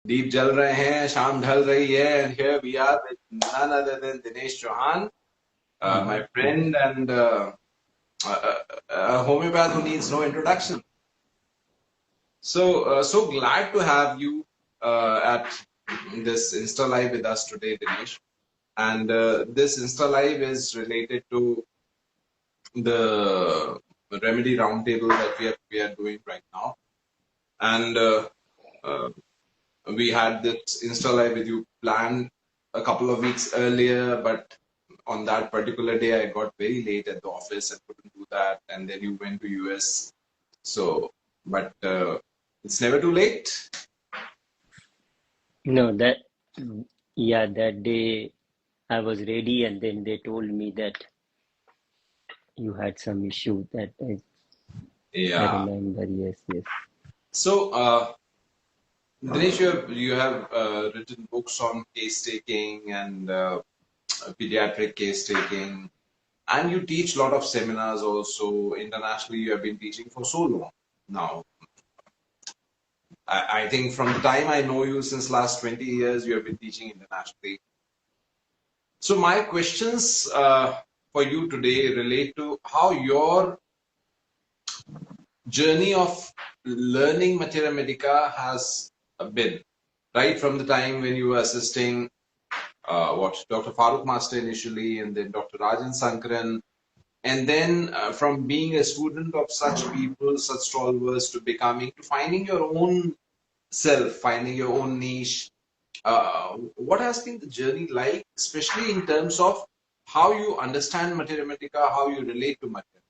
दीप जल रहे हैं, शाम ढल रही है, and here we are with none other than Dinesh Chauhan, my friend and a homeopath who needs no introduction. So glad to have you at this Insta Live with us today, Dinesh. And this Insta Live is related to the Remedy Roundtable that we are doing right now. And uh, we had this Insta Live with you planned a couple of weeks earlier, but on that particular day, I got very late at the office and couldn't do that. And then you went to US. So, but it's never too late. No, that day I was ready, and then they told me that you had some issue that I Yeah. remember. Yes. So, Dinesh, you have written books on case taking and pediatric case taking, and you teach a lot of seminars also. Internationally, you have been teaching for so long now. I think from the time I know you, since last 20 years, you have been teaching internationally. So my questions for you today relate to how your journey of learning Materia Medica has been, right from the time when you were assisting Dr. Farooq Master initially, and then Dr. Rajan Sankaran, and then from being a student of such people, such stalwarts, to finding your own self, finding your own niche. What has been the journey like, especially in terms of how you understand Materia Medica, how you relate to Materia?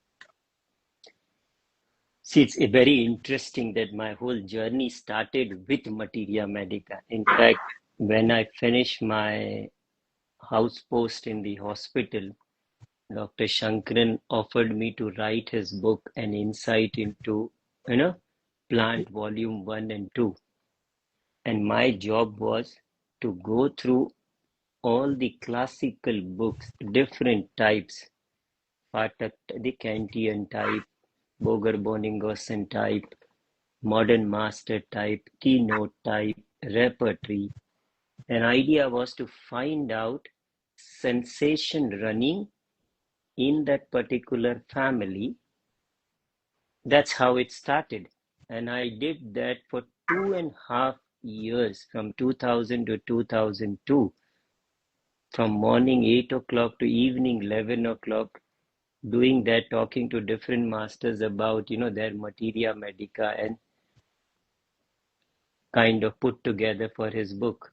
See, it's very interesting that my whole journey started with Materia Medica. In fact, when I finished my house post in the hospital, Dr. Shankaran offered me to write his book, An Insight into, Plant Volume 1 and 2. And my job was to go through all the classical books, different types, Patak, the Kantian type, Boger Bonningosen type, Modern Master type, Keynote type, Repertory. An idea was to find out sensation running in that particular family. That's how it started. And I did that for 2.5 years, from 2000 to 2002, from morning 8 o'clock to evening 11 o'clock, doing that, talking to different masters about, their Materia Medica, and kind of put together for his book.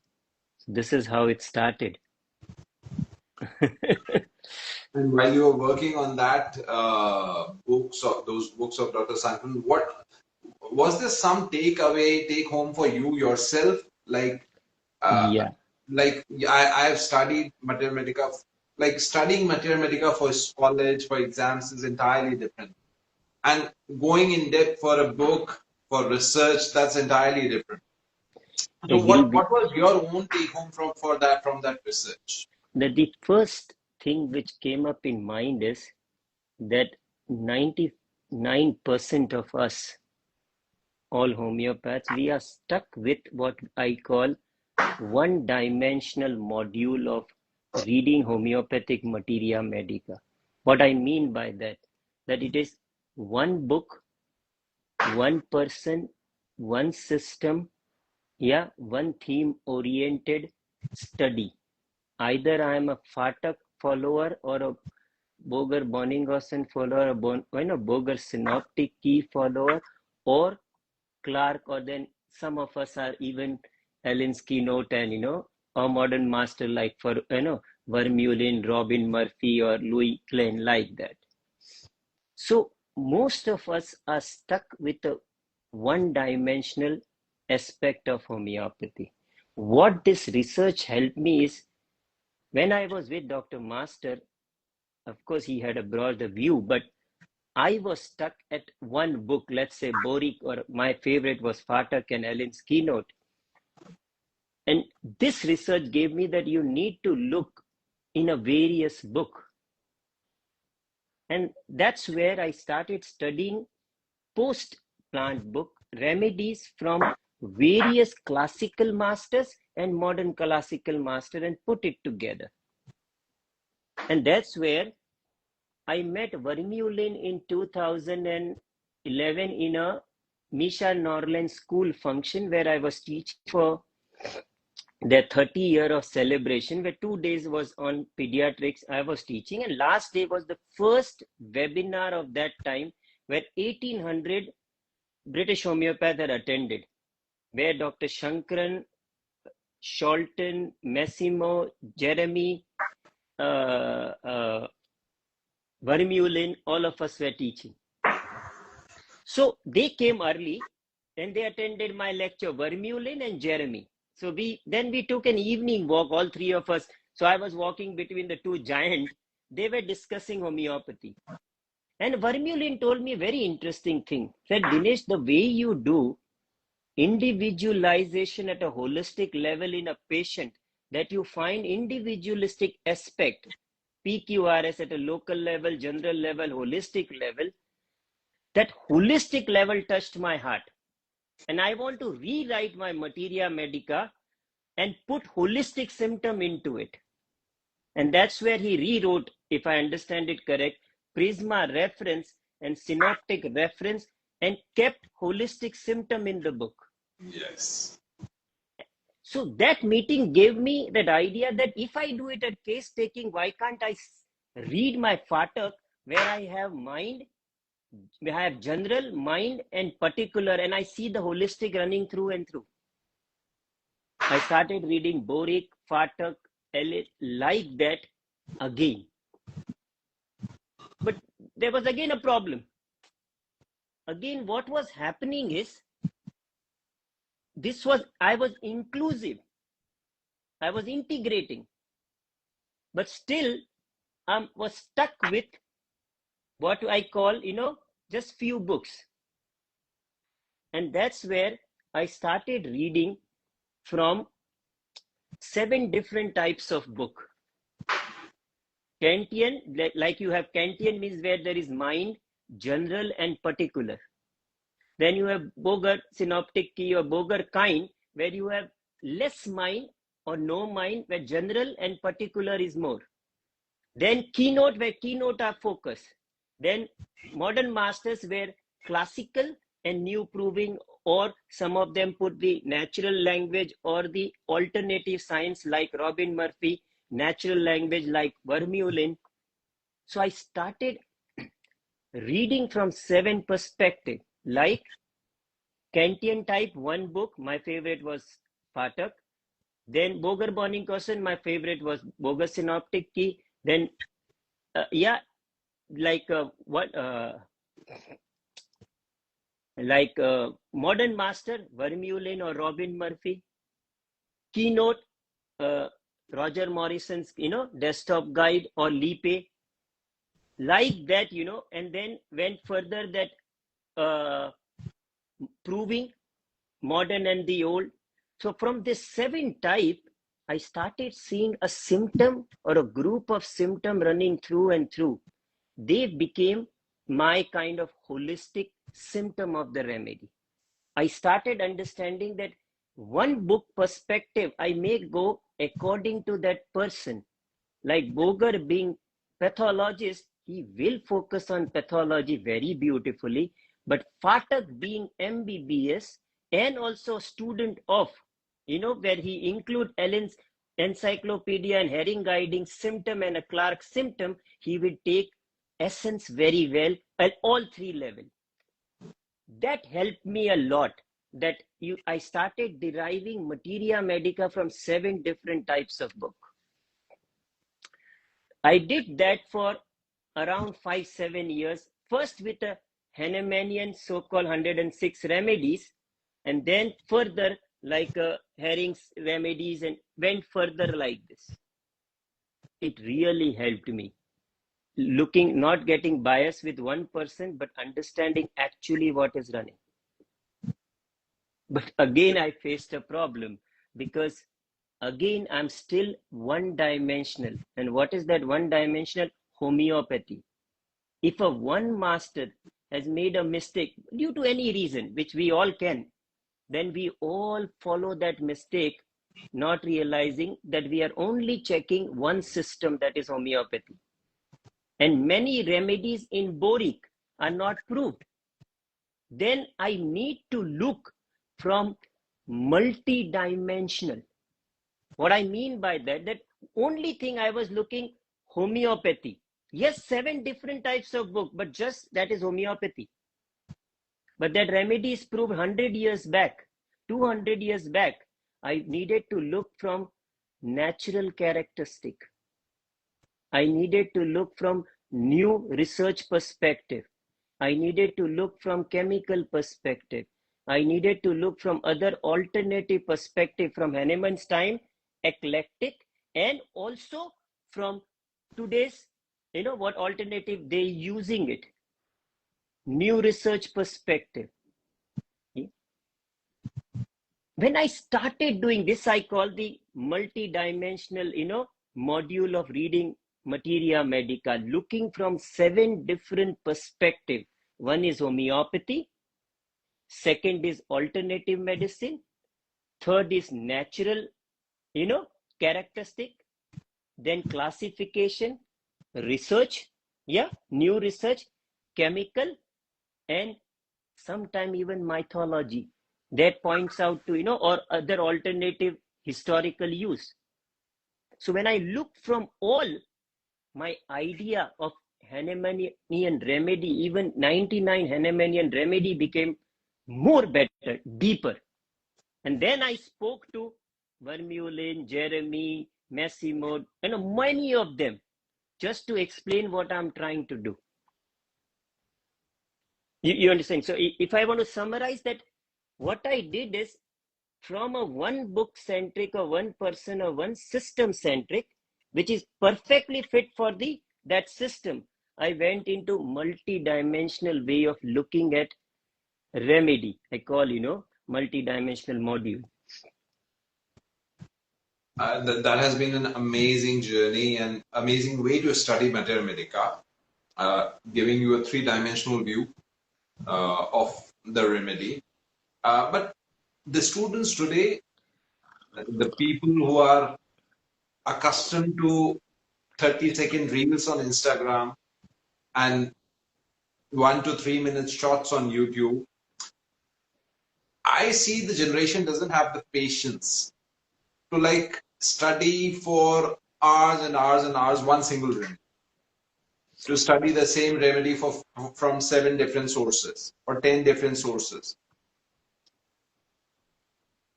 So this is how it started. And while you were working on that those books of Dr. Sankaran, what was there some take home for you yourself? Uh, Yeah. I have studied Materia Medica. Like studying Materia Medica for college, for exams is entirely different. And going in depth for a book, for research, that's entirely different. So Agree what was your own take home from that research? that the first thing which came up in mind is that 99% of us, all homeopaths, we are stuck with what I call one-dimensional module of reading homeopathic Materia Medica. What I mean by that it is one book, one person, one system, one theme-oriented study. Either I am a Fatak follower or a Boger Bonninghausen follower, Boger Synoptic Key follower, or Clark, or then some of us are even Ellen's Keynote and, a modern master like for, Vermeulen, Robin Murphy, or Louis Klein, like that. So most of us are stuck with a one-dimensional aspect of homeopathy. What this research helped me is, when I was with Dr. Master, of course, he had a broader view, but I was stuck at one book, let's say Boric, or my favorite was Fatak and Ellen's Keynote. And this research gave me that you need to look in a various book. And that's where I started studying post-plant book remedies from various classical masters and modern classical master and put it together. And that's where I met Vermeulen in 2011 in a Misha Norland school function where I was teaching for their 30-year of celebration, where 2 days was on pediatrics. I was teaching, and last day was the first webinar of that time where 1800 British homeopaths had attended, where Dr. Shankaran, Sholton, Massimo, Jeremy, Vermeulen, all of us were teaching. So they came early and they attended my lecture, Vermeulen and Jeremy. So we took an evening walk, all three of us. So I was walking between the two giants. They were discussing homeopathy. And Vermeulen told me a very interesting thing. Said, Dinesh, the way you do individualization at a holistic level in a patient, that you find individualistic aspect, PQRS at a local level, general level, holistic level, that holistic level touched my heart. And I want to rewrite my Materia Medica and put holistic symptom into it. And that's where he rewrote, if I understand it correct, Prisma reference and synoptic reference and kept holistic symptom in the book. Yes. So that meeting gave me that idea that if I do it at case taking, why can't I read my Fatak where I have mind, I have general, mind and particular, and I see the holistic running through and through. I started reading Boric, Fatak, like that again. But there was again a problem. Again, what was happening is, I was inclusive. I was integrating. But still, I was stuck with what I call, just few books. And that's where I started reading from 7 different types of book. Kantian, like you have Kantian means where there is mind, general and particular. Then you have Boger synoptic key or Boger kind, where you have less mind or no mind, where general and particular is more. Then keynote, where keynote are focus. Then modern masters, where classical and new proving, or some of them put the natural language or the alternative science like Robin Murphy, natural language like Vermeulen. So I started reading from 7 perspectives, like Kantian type, 1 book, my favorite was Patak. Then Boger Boningkosen, my favorite was Boger Synoptic Key. Then, Modern Master, Vermeulen or Robin Murphy. Keynote, Roger Morrison's, desktop guide or Lipe. Like that, and then went further that proving modern and the old. So from this 7 type, I started seeing a symptom or a group of symptom running through and through. They became my kind of holistic symptom of the remedy. I started understanding that 1 book perspective, I may go according to that person. Like Boger being pathologist, he will focus on pathology very beautifully. But Fatak being MBBS and also student of, where he include Ellen's encyclopedia and Herring guiding symptom and a Clark symptom, he will take essence very well at all 3 levels. That helped me a lot. That I started deriving Materia Medica from 7 different types of book. I did that for around 5-7 years. First with a Hahnemannian so-called 106 remedies, and then further like Herring's remedies, and went further like this. It really helped me. Not getting biased with one person, but understanding actually what is running. But again, I faced a problem because again, I'm still one-dimensional. And what is that one-dimensional? Homeopathy. If a one master has made a mistake due to any reason, which we all can, then we all follow that mistake, not realizing that we are only checking one system, that is homeopathy. And many remedies in boric are not proved. Then I need to look from multi-dimensional. What I mean by that, that only thing I was looking, homeopathy. Yes, 7 different types of book, but just that is homeopathy. But that remedy is proved 100 years back, 200 years back. I needed to look from natural characteristic. I needed to look from new research perspective. I needed to look from chemical perspective. I needed to look from other alternative perspective from Hahnemann's time, eclectic, and also from today's, what alternative they using it. New research perspective. When I started doing this, I call the multi-dimensional, module of reading Materia Medica, looking from 7 different perspectives. One is homeopathy, second is alternative medicine, third is natural, characteristic, then classification, research, new research, chemical, and sometime even mythology that points out to, or other alternative historical use. So when I look from all, my idea of Hahnemannian remedy, even 99 Hahnemannian remedy became more better, deeper. And then I spoke to Vermeulen, Jeremy, Massimo, many of them, just to explain what I'm trying to do. You understand? So if I want to summarize that, what I did is from a one book centric or one person or one system centric, which is perfectly fit for that system, I went into multi-dimensional way of looking at remedy. I call, multi-dimensional module. That has been an amazing journey and amazing way to study Materia Medica, giving you a 3-dimensional view of the remedy. But the students today, the people who are accustomed to 30-second reels on Instagram and 1 to 3 minute shots on YouTube, I see the generation doesn't have the patience to study for hours and hours and hours one single remedy. To study the same remedy from 7 different sources or 10 different sources.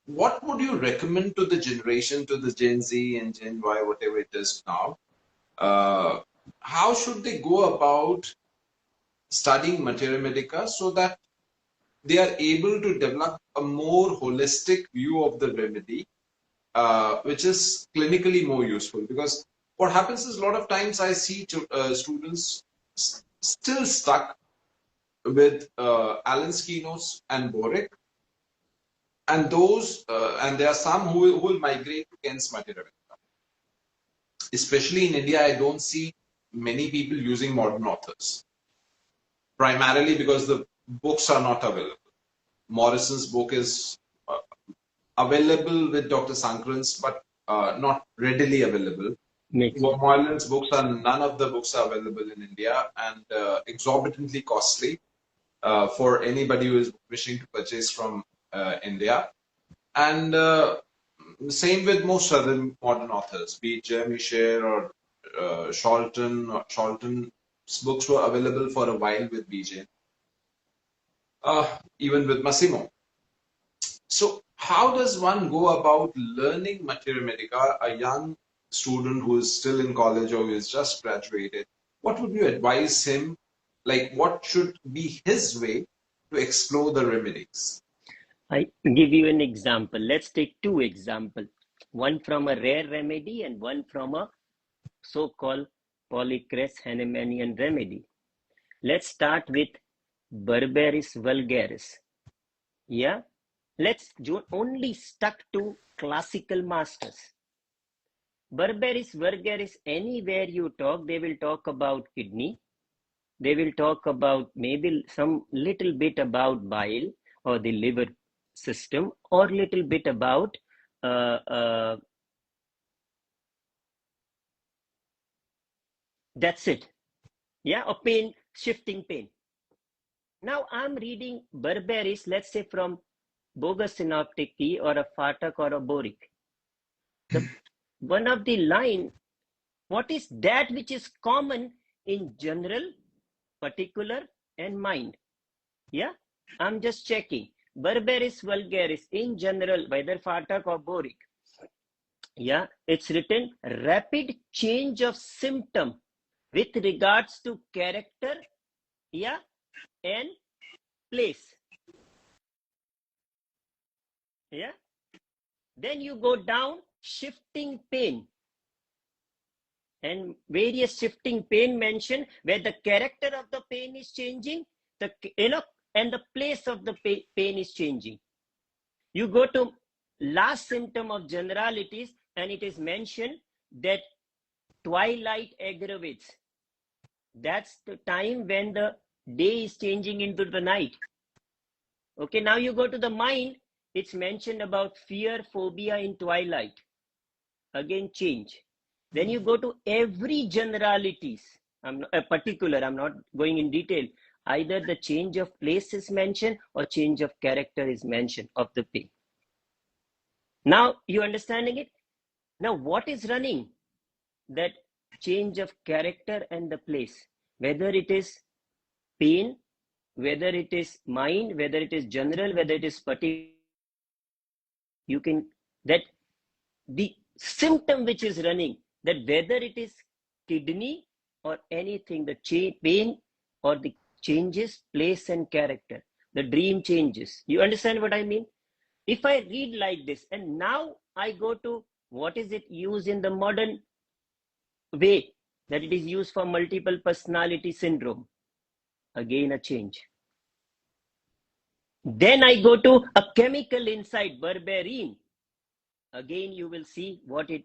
What would you recommend to the generation, to the Gen Z and Gen Y, whatever it is now? How should they go about studying Materia Medica so that they are able to develop a more holistic view of the remedy, which is clinically more useful? Because what happens is a lot of times I see students still stuck with Allenskinos and Boric, and there are some who will migrate to Kent's Materia Medica. Especially in India, I don't see many people using modern authors, primarily because the books are not available. Morrison's book is available with Dr. Sankaran's, but not readily available. Moylan's books none of the books are available in India, and exorbitantly costly for anybody who is wishing to purchase from India. And same with most other modern authors, be it Jeremy Sher or Sholton. Sholton's books were available for a while with BJ, even with Massimo. So how does one go about learning Materia Medica, a young student who is still in college or who is just graduated? What would you advise him? What should be his way to explore the remedies? I give you an example. Let's take 2 examples. One from a rare remedy and one from a so-called Polycres Hahnemannian remedy. Let's start with Berberis vulgaris. Yeah, let's only stuck to classical masters. Berberis vulgaris, anywhere you talk, they will talk about kidney. They will talk about maybe some little bit about bile or the liver system or little bit about that's it. Yeah, or pain, shifting pain. Now I'm reading Berberis, let's say from bogus synoptic key or a Fatak or a Boric. One of the line, what is that which is common in general, particular, and mind? Yeah, I'm just checking. Berberis vulgaris in general, whether Fatak or Boric. Yeah, it's written rapid change of symptom with regards to character, yeah, and place. Yeah. Then you go down, shifting pain. And various shifting pain mentioned where the character of the pain is changing, and the place of the pain is changing. You go to last symptom of generalities, and it is mentioned that twilight aggravates. That's the time when the day is changing into the night. Okay, now you go to the mind, it's mentioned about fear, phobia in twilight. Again, change. Then you go to every generalities. I'm not going in detail. Either the change of place is mentioned or change of character is mentioned of the pain. Now you understanding it? Now what is running? That change of character and the place. Whether it is pain, whether it is mind, whether it is general, whether it is particular, you can, that the symptom which is running, that whether it is kidney or anything, the pain or the changes, place and character, the dream changes. You understand what I mean? If I read like this, and now I go to what is it used in the modern way, that it is used for multiple personality syndrome. Again, a change. Then I go to a chemical inside, berberine. Again, you will see what it,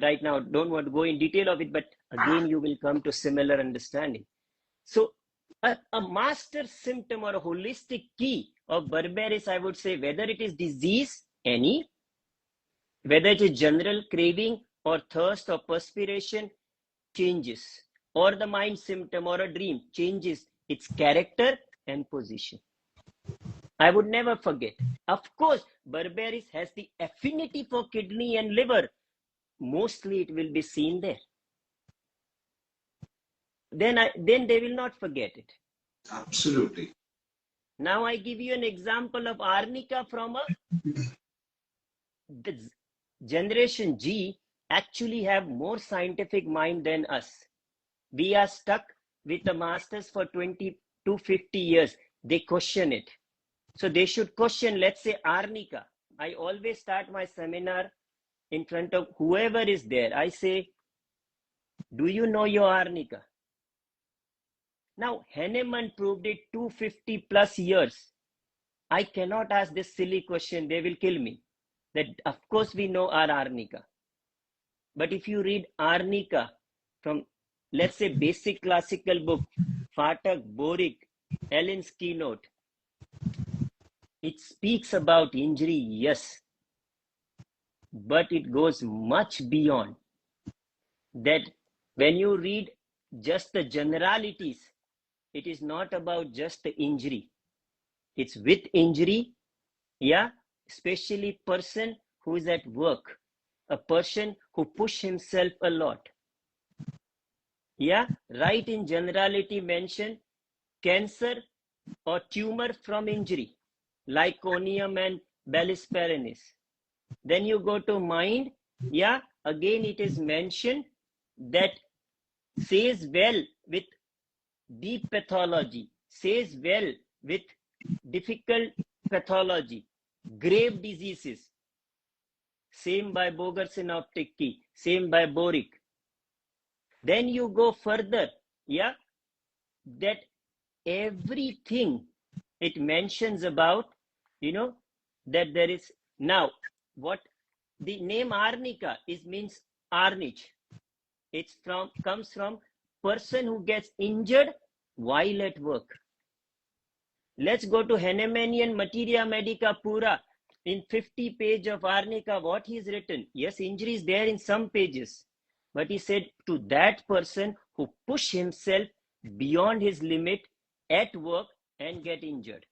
right now, don't want to go in detail of it, but again, you will come to similar understanding. So a master symptom or a holistic key of Berberis, I would say, whether it is disease, any, whether it is general craving or thirst or perspiration, changes, or the mind symptom or a dream, changes its character and position. I would never forget. Of course, Berberis has the affinity for kidney and liver. Mostly it will be seen there. Then they will not forget it. Absolutely. Now I give you an example of Arnica from the generation G actually have more scientific mind than us. We are stuck with the masters for 20 to 50 years. They question it. So they should question, let's say, Arnica. I always start my seminar in front of whoever is there. I say, do you know your Arnica? Now, Henneman proved it 250 plus years. I cannot ask this silly question. They will kill me. That, of course, we know our Arnica. But if you read Arnica from, let's say, basic classical book, Fatak, Boric, Ellen's keynote, it speaks about injury, yes, but it goes much beyond that. When you read just the generalities, it is not about just the injury. It's with injury, yeah, especially person who is at work, a person who push himself a lot. Yeah, right, in generality mention cancer or tumor from injury, like conium and Bellis perennis. Then you go to mind, yeah, again it is mentioned that says well with deep pathology, says well with difficult pathology, grave diseases. Same by Boger synoptic key, same by Boric. Then you go further, yeah, that everything it mentions about, that there is now what the name Arnica is, means arnich. It's comes from person who gets injured while at work. Let's go to Hahnemanian Materia Medica Pura, in 50 page of Arnica, what he's written. Yes, injury is there in some pages, but he said to that person who push himself beyond his limit at work and get injured.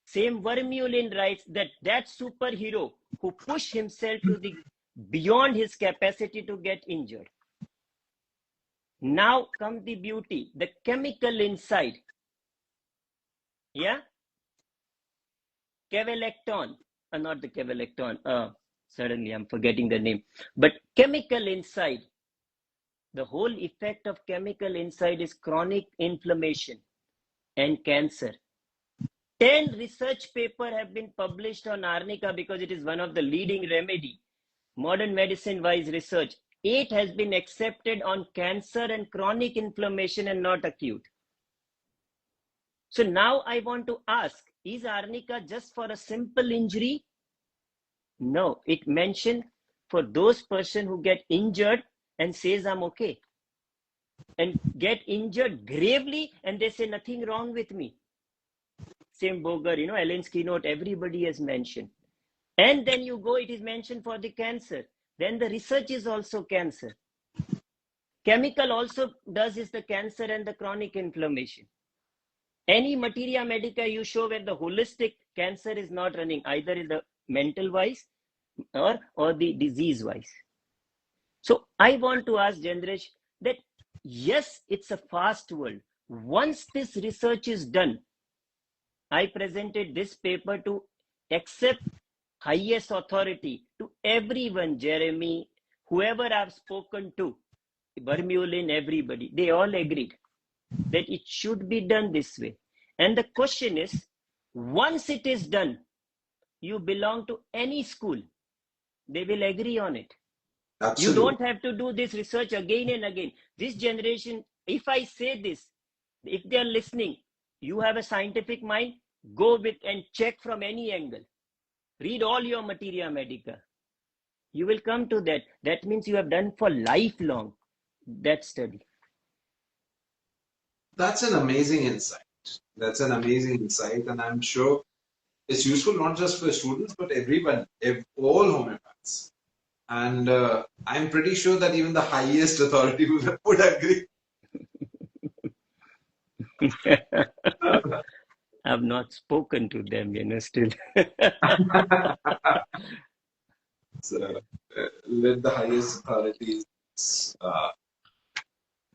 Same Vermeulen writes that superhero who push himself to the beyond his capacity to get injured. Now comes the beauty, the chemical inside. Yeah? Cavelecton, not the cavelecton, suddenly I'm forgetting the name, but chemical inside. The whole effect of chemical inside is chronic inflammation and cancer. 10 research papers have been published on Arnica because it is one of the leading remedy, modern medicine-wise research. 8 has been accepted on cancer and chronic inflammation and not acute. So now I want to ask, is Arnica just for a simple injury? No, it mentioned for those person who get injured and says I'm okay, and get injured gravely and they say nothing wrong with me. Same Boger, Ellen's keynote, everybody has mentioned. And then you go, it is mentioned for the cancer. Then the research is also cancer. Chemical also does is the cancer and the chronic inflammation. Any materia medica you show where the holistic cancer is not running, either in the mental wise or the disease wise. So I want to ask Jendresh that yes, it's a fast world. Once this research is done, I presented this paper to accept highest authority to everyone, Jeremy, whoever I've spoken to, Vermeulen, everybody, they all agreed that it should be done this way. And the question is, once it is done, you belong to any school, they will agree on it. Absolutely. You don't have to do this research again and again. This generation, if I say this, if they are listening, you have a scientific mind, go with and check from any angle. Read all your Materia Medica. You will come to that. That means you have done for lifelong that study. That's an amazing insight. That's an amazing insight. And I'm sure it's useful not just for students, but everyone, all homeopaths. And I'm pretty sure that even the highest authority would agree. I've not spoken to them, still. So, let the highest authorities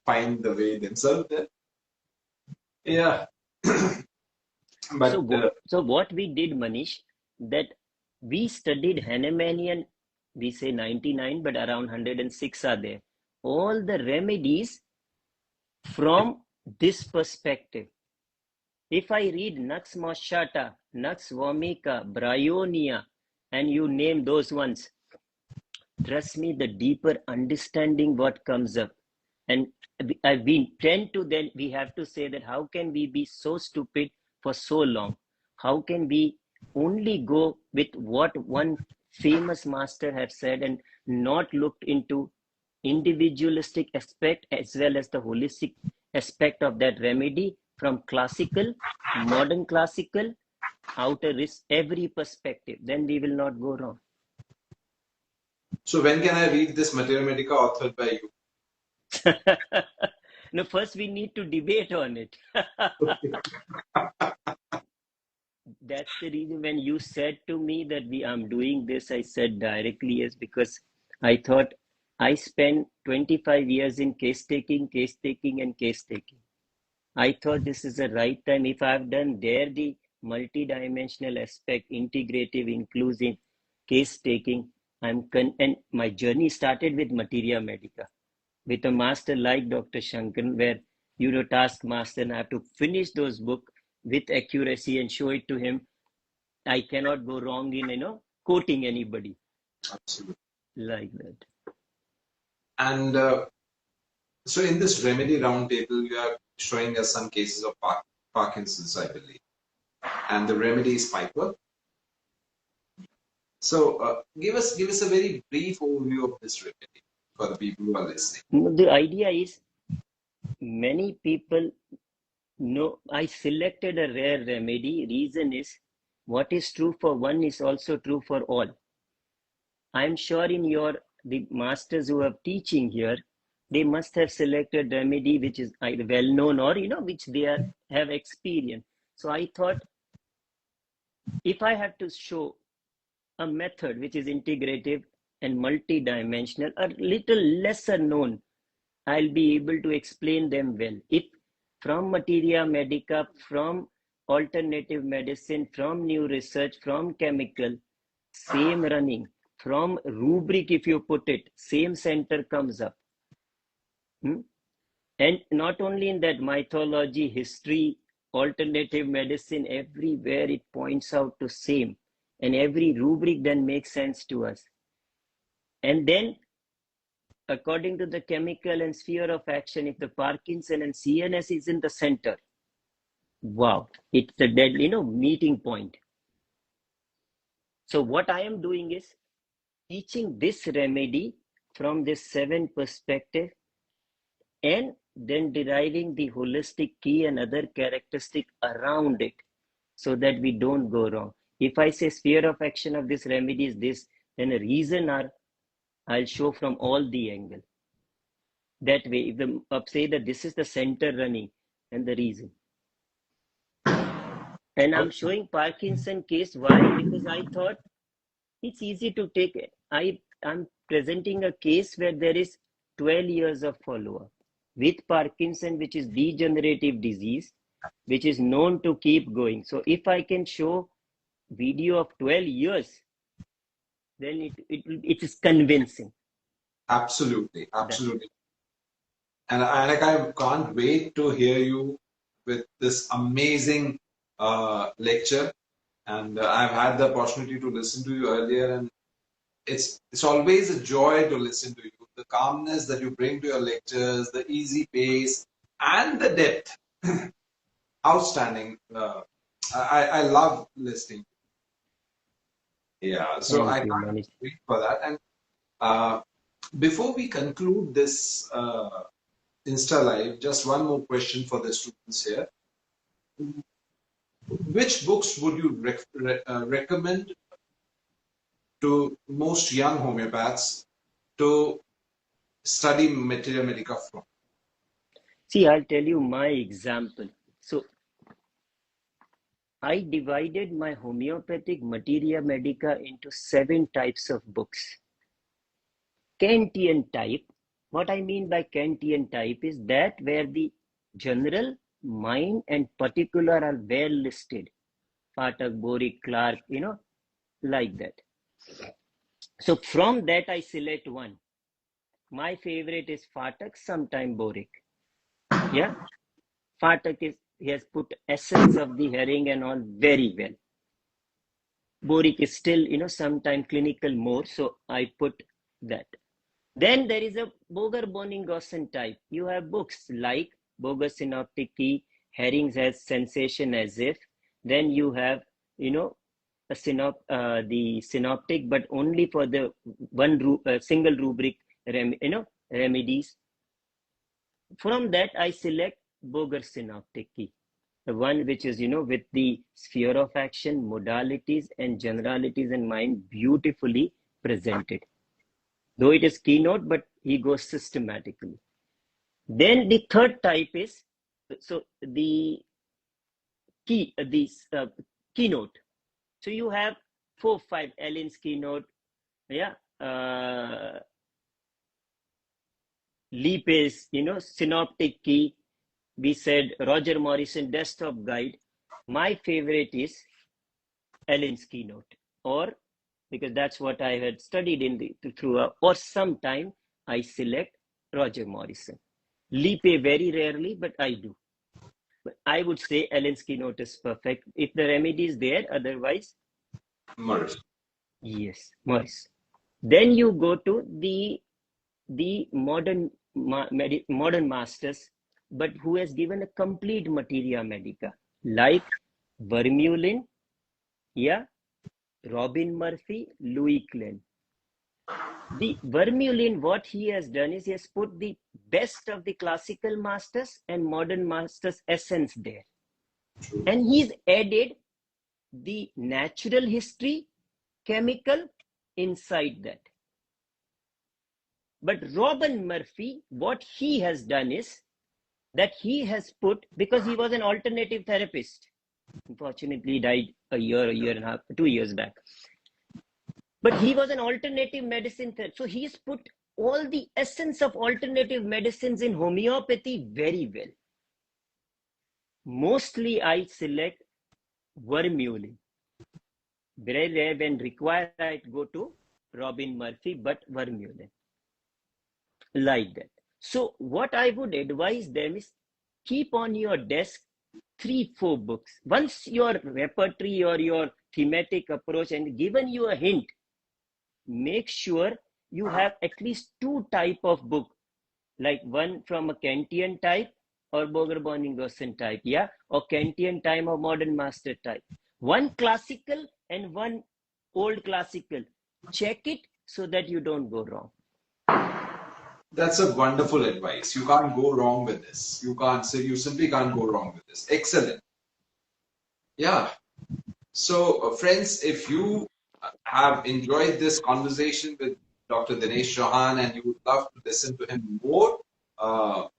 find the way themselves there. Yeah. But so what we did, Manish, that we studied Hahnemannian, we say 99, but around 106 are there. All the remedies from this perspective. If I read Nux moschata, Nux vomica, Bryonia, and you name those ones, trust me, the deeper understanding what comes up. And we tend to then, we have to say that how can we be so stupid for so long? How can we only go with what one famous master have said and not looked into individualistic aspect as well as the holistic aspect of that remedy from classical, modern classical, outer risk, every perspective, then we will not go wrong. So when can I read this Materia Medica authored by you? No, first we need to debate on it. That's the reason when you said to me that I'm doing this, I said directly yes, because I thought I spent 25 years in case taking. I thought this is the right time. If I've done there the multidimensional aspect, integrative, inclusive, case taking, and my journey started with Materia Medica, with a master like Dr. Shankaran, where taskmaster, and I have to finish those books with accuracy and show it to him. I cannot go wrong in quoting anybody. Absolutely. Like that. And so in this Remedy Roundtable, you are showing us some cases of Parkinson's, I believe. And the remedy is pipework. So give us a very brief overview of this remedy for the people who are listening. The idea is, many people know I selected a rare remedy. Reason is What is true for one is also true for all. I'm sure in the masters who are teaching here, they must have selected remedy which is either well known or which they have experience. So I thought, if I have to show a method which is integrative and multidimensional, a little lesser known, I'll be able to explain them well. If from Materia Medica, from alternative medicine, from new research, from chemical, same running, from rubric, if you put it, same center comes up. And not only in that, mythology, history, alternative medicine, everywhere it points out to same. And every rubric then makes sense to us. And then, according to the chemical and sphere of action, if the Parkinson and CNS is in the center, wow, it's the deadly, meeting point. So what I am doing is teaching this remedy from this 7 perspective, and then deriving the holistic key and other characteristic around it, so that we don't go wrong. If I say sphere of action of this remedy is this, then a reason I'll show from all the angle. That way, if the say that this is the center running and the reason. And I'm showing Parkinson case. Why? Because I thought it's easy to take. I'm presenting a case where there is 12 years of follow-up with Parkinson, which is degenerative disease, which is known to keep going. So if I can show video of 12 years, then it is convincing. Absolutely. And I can't wait to hear you with this amazing lecture. And I've had the opportunity to listen to you earlier, and it's always a joy to listen to you. The calmness that you bring to your lectures, the easy pace, and the depth. Outstanding. I love listening. Yeah, so I can't wait for that. And before we conclude this Insta Live, just one more question for the students here. Which books would you recommend to most young homeopaths to study Materia Medica from? See, I'll tell you my example. So I divided my homeopathic Materia Medica into 7 types of books. Kantian type. What I mean by Kantian type is that where the general, mind, and particular are well listed. Patak, Boric, Clark, like that. So from that I select one. My favorite is Patak, sometime Boric. Yeah, Patak he has put essence of the herring and all very well. Boric is still, sometime clinical more, so I put that. Then there is a Boger Boningosson type. You have books like Boger Synoptic Key, Herrings has Sensation as If. Then you have, the synoptic, but only for the single rubric, remedies. From that, I select Boger Synoptic Key, the one which is, with the sphere of action, modalities, and generalities in mind, beautifully presented. Though it is keynote, but he goes systematically. Then the third type is, so the keynote. So you have 4, 5 Ellen's keynote, Leap's, synoptic key. We said Roger Morrison desktop guide. My favorite is Ellen's keynote, or because that's what I had studied or sometime I select Roger Morrison. Leap very rarely, but I do. But I would say Ellen's keynote is perfect. If the remedy is there, otherwise, Morris. Yes, Morris. Then you go to the modern masters, but who has given a complete Materia Medica, like Vermeulen, Robin Murphy, Louis Klein. The Vermeulen, what he has done is he has put the best of the classical masters and modern masters essence there. And he's added the natural history, chemical inside that. But Robin Murphy, what he has done is that he has put, because he was an alternative therapist, unfortunately he died a year and a half, 2 years back. But he was an alternative medicine therapist. So he's put all the essence of alternative medicines in homeopathy very well. Mostly I select vermilion. Very rare when required, I go to Robin Murphy, but vermilion. Like that. So what I would advise them is keep on your desk 3-4 books. Once your repertory or your thematic approach and given you a hint, make sure you have at least 2 type of book, like one from a Kantian type or Boger-Bonning-Rosen type, yeah, or Kantian type or modern master type. One classical and one old classical. Check it so that you don't go wrong. That's a wonderful advice. You can't go wrong with this. You simply can't go wrong with this. Excellent. Yeah. So, friends, if you have enjoyed this conversation with Dr. Dinesh Chauhan and you would love to listen to him more,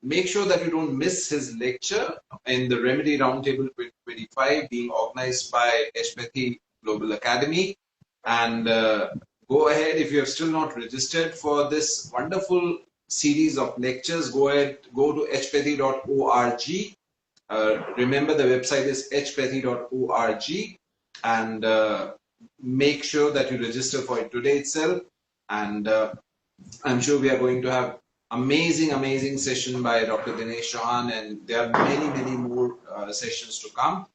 make sure that you don't miss his lecture in the Remedy Roundtable 2025 being organized by Homeopathy Global Academy. And go ahead, if you have still not registered for this wonderful series of lectures, go to homeopathy.org. Remember, the website is homeopathy.org, and make sure that you register for it today itself. And I'm sure we are going to have amazing session by Dr. Dinesh Chauhan, and there are many more sessions to come.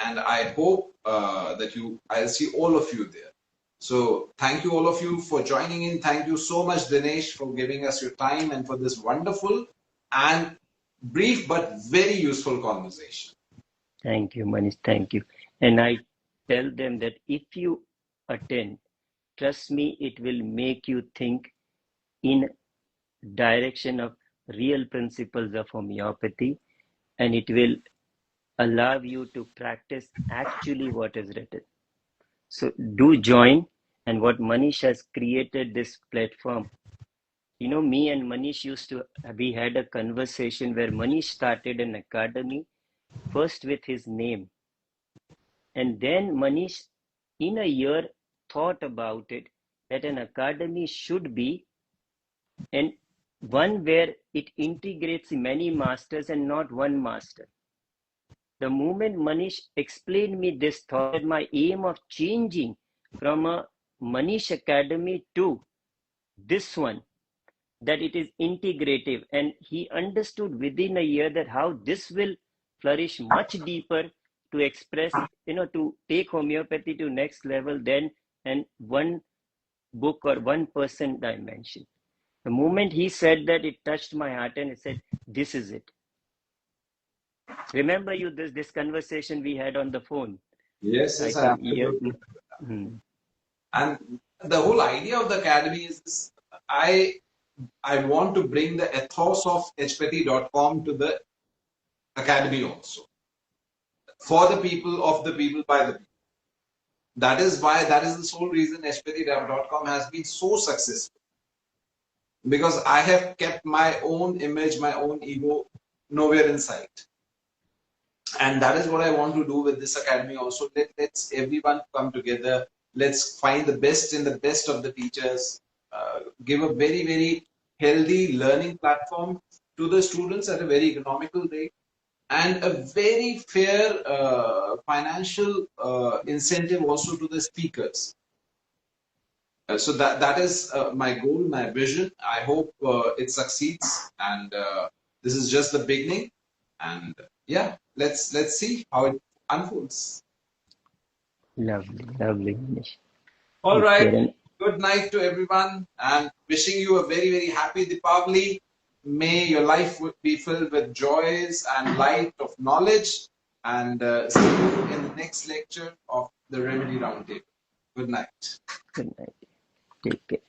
And I hope that I'll see all of you there. So thank you all of you for joining in. Thank you so much, Dinesh, for giving us your time and for this wonderful and brief but very useful conversation. Thank you, Manish. Thank you. And I tell them that if you attend, trust me, it will make you think in direction of real principles of homeopathy, and it will allow you to practice actually what is written. So do join. And what Manish has created this platform. You know, me and Manish we had a conversation where Manish started an academy first with his name. And then Manish, in a year, thought about it, that an academy should be one where it integrates many masters and not one master. The moment Manish explained me this thought, my aim of changing from a Manish Academy to this one, that it is integrative, and he understood within a year that how this will flourish much deeper to express, to take homeopathy to next level than and one book or one person dimension. The moment he said that, it touched my heart and it said, this is it. Remember this conversation we had on the phone? Yes, absolutely. And the whole idea of the academy is this, I want to bring the ethos of homeopathy.com to the academy also. For the people, of the people, by the people. That is the sole reason homeopathy.com has been so successful. Because I have kept my own image, my own ego nowhere in sight. And that is what I want to do with this academy also. Let's everyone come together. Let's find the best in the best of the teachers. Give a very healthy learning platform to the students at a very economical rate, and a very fair financial incentive also to the speakers. So that is my goal, my vision. I hope it succeeds, and this is just the beginning. And yeah, let's see how it unfolds. Lovely, Manish. All right. Good night to everyone, and wishing you a very happy Deepavali. May your life be filled with joys and light of knowledge. And see you in the next lecture of the Remedy Roundtable. Good night. Good night. Take care.